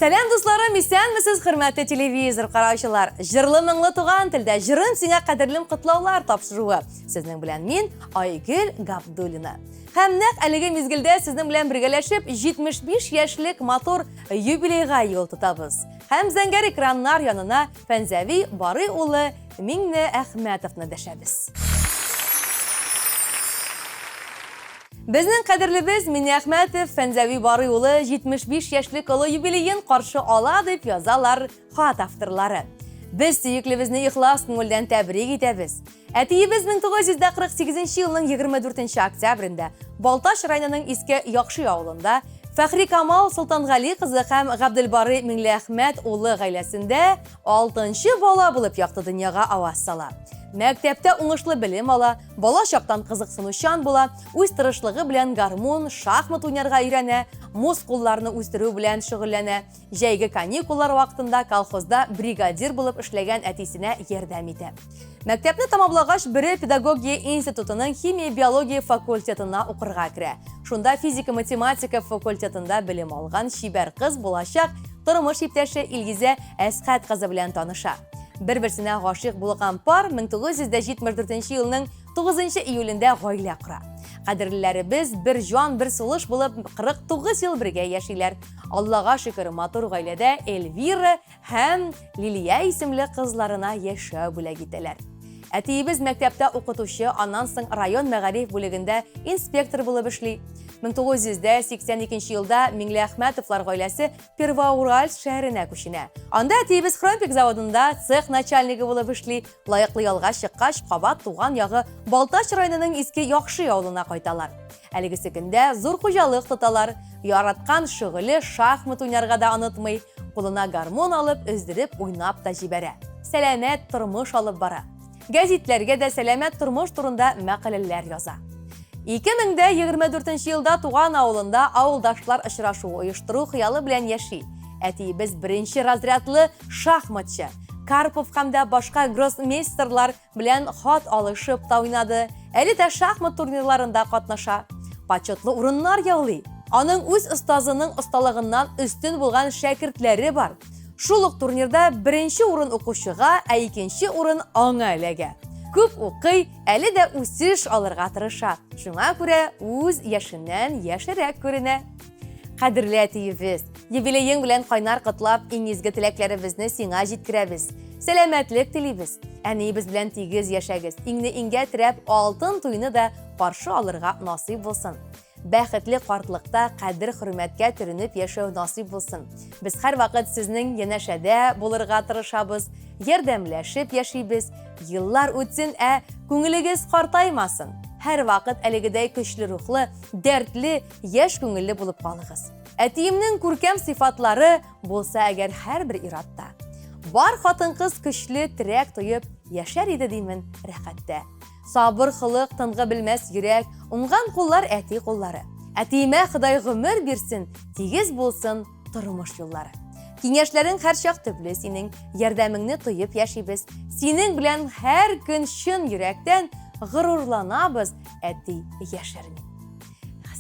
Сәлем дусларым, исәнмесез, хөрмәтле телевизор караучылар. Җырлы моңлы туган телдә җырын сиңа кадерлем котлаулар тапшыруы. Сезнең белән мин Айгөл Габдуллина. Һәм нәкъ әлеге мизгелдә сезнең белән бергәләшеп 75 яшьлек матур юбилейга юл тотабыз. Һәм зәңгәр экраннар янына Фәнзәви Барый улы Миңне Әхмәтовны дәшәбез. Безнең кадерлебез Миңне Әхмәтов Фәнзәви Барый улы 75 яшьлек олы юбилейын каршы ала дип язалар хат авторлары. Без сөеклебезне ихлас күңелдән тәбрик итәбез. Әтиебез 1948 елның 24 октябрендә Балташ районының Иске Яхшы авылында Фәхри Камал Солтангали кызы һәм Габделбарый Миңне Әхмәт улы гаиләсендә 6нчы бала булып якты дөньяга аваз сала. Мәктәптә уңышлы белем ала, бала чактан кызыксынучан була, үз тырышлыгы белән гармун, шахмат уйнарга өйрәнә, мускулларны үстерү белән шөгыльләнә. Җәйге каникуллар вакытында колхозда бригадир булып эшләгән әтисенә ярдәм итә. Мәктәпне тамамлагач, бире педагогия институтының химия-биология факультетына укырга керә. Шунда физика-математика факультетында белем алган шибәр кыз булачак тормыш иптәше Илгизә Әсхәт кызы белән таныша. Бер-берсенә гашыйк булган пар 1974 елның 9 июлендә гаилә кора. Кадерлеләребез бер җан, бер сулыш булып 49 ел бергә яшиләр. Аллага шөкер, матур гаиләдә Эльвира һәм Лилия исемле кызларына яшәү бүләк итәләр. Әтиебез мәктәптә укытучы, аннан соң район мәгариф бүлегендә инспектор булып эшли. 1982 елда Миңне Әхмәтовлар гаиләсе Первоуральск шәһәренә күченә. Анда әтиебез хромпик заводында цех начальнигы булып эшли. Лаеклы ялга чыккач, кабат туган ягы Балташ районының Иске Яхшы авылына кайталар. Әлегесе көндә зур хуҗалык тоталар. Яраткан шөгыле шахмат уйнарга да онытмый, кулына гармон алып, өздереп уйнап та җибәрә. Сәламәт тормыш алып бара. Гәзитләргә дә сәламәт тормыш турында мәкаләләр яза. 2024 елда туган авылында авылдашлар очрашуы оештыру хыялы белән яши. Әтиебез беренче разрядлы шахматчы, Карпов һәм дә башка гроссмейстерлар белән хат алышып та уйнады. Әле дә шахмат турнирларында катнаша. Почетлы урыннар яулый. Аның үз остазының осталыгыннан өстен булган шәкертләре бар. Шул ук турнирда беренче урын укучыга, ә икенче урын аңа эләгә. Күп укый, әле дә үсеш алырга тырыша. Шуңа күрә үз яшеннән яшәрәк күренә. Кадерле әтиебез, юбилейың белән кайнар котлап, иң изге теләкләребезне сиңа җиткерәбез. Сәламәтлек телибез. Әниебез белән тигез яшәгез. Иңне иңгә терәп, алтын туйны да каршы алырга насыйп булсын. Бәхетле картлыкта кадер-хөрмәткә төренеп яшәү насыйп булсын. Без һәр вакыт сезнең янәшәдә булырга тырышабыз, ярдәмләшеп яшибез. Еллар үтсен, күңелегез картаймасын. Һәр вакыт әлегедәй көчле рухлы, дәртле, яшь күңелле булып калыгыз. Әтиемнең күркәм сыйфатлары булса әгәр һәрбер иратта. Бар хатын-кыз көчле терәк тоеп яшәр иде димен рәхәттә. Сабыр хылык, тынгы белмәс йөрәк, уңган куллар әти куллары. Әтиемә Ходай гомер бирсен, тигез булсын тормыш юллары. Киңәшләрең һәр чак төпле синең, ярдәмеңне тоеп яшибез. Синең белән һәр көн чын йөрәктән горурланабыз, әти яшәрмен.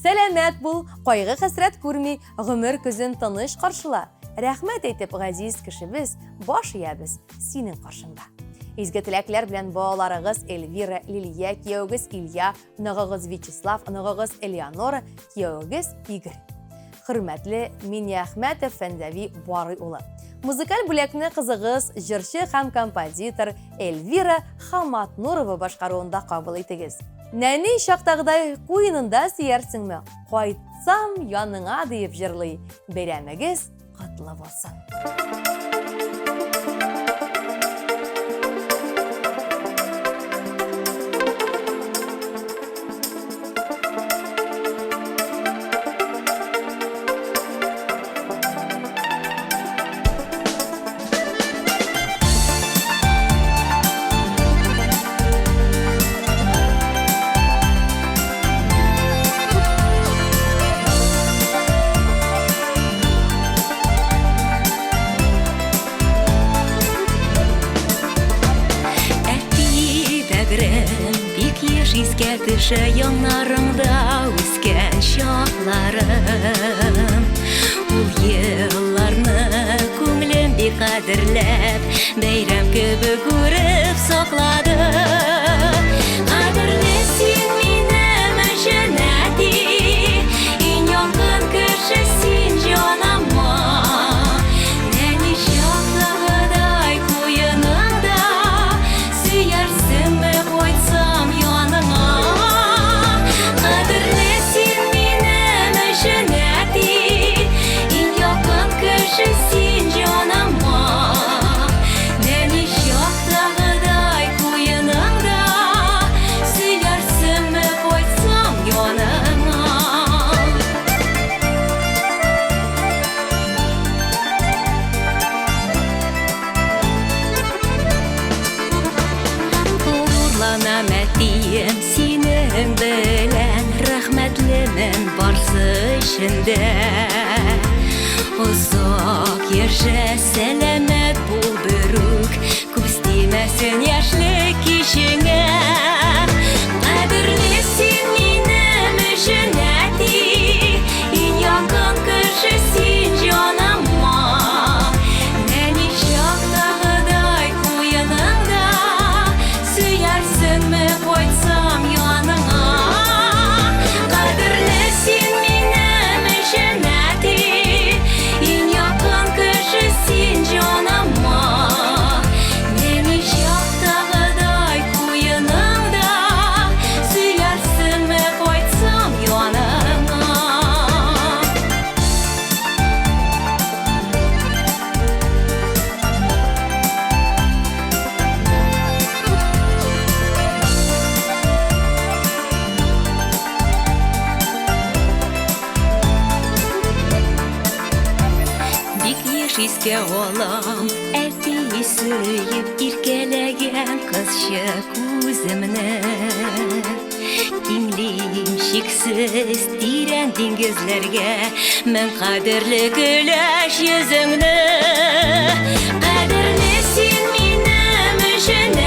Сәламәт бул, кайгы хәсрәт күрми, гомер көзен тыныч каршыла. Рәхмәт әйтеп газиз кешебез, баш иябез синең каршында. Изге теләкләр белән балаларыгыз Эльвира, Лилия, кияүгез Илья, ныгыгыз Вячеслав, ныгыгыз Элеонора, кияүгез Игорь. Хөрмәтле Миңне Әхмәтов Фәнзәви Барый улы. Музыкаль бүләкне кызыгыз җырчы һәм композитор Эльвира Хаматнурова башкаруында кабул итегез. Нәни чактагыдай куенында сөярсеңме? Кайтсам яныңа дип җырлый. Бәйрәмегез котлы булсын. Искә төшә яннарыңда үскән чакларым, ул елларны qadrlab, bayram gibi ko'rib soqladi. Qadrli sen menim jannati, eng yaqin kishi sen jonimma. Meni shoqdag'iday qo'yiningda, suyarsinmi qo'ysam yoningga. Qadrli sen menim jannati, eng yaqin kishi sen jonimma. Meni shoqdag'iday qo'yiningda, suyarsinmi qo'ysam yoningga. G'ururlanaman diyem senin bilen, rahmetlimin barsı içinde. Uzak yaşa selamet bul bürük, ko'z temesin yaşlı kişine. Qadrli sen menim jannati, eng yaqin kishi sen jonimma. Meni shoqdag'iday qo'yiningda, suyarsinmi qo'ysam yoningga. Qadrli sen menim jannati, eng yaqin kishi sen jonimma. Meni shoqdag'iday qo'yiningda, suyarsinmi qo'ysam yoningga. Bik yeshizga olam, ertiyi suyib irkalagan qizcha ko'zimni. Kenglim cheksiz teran dengizlarga, min qadrli gulash yuzingni. Qadrli sen menim jannati,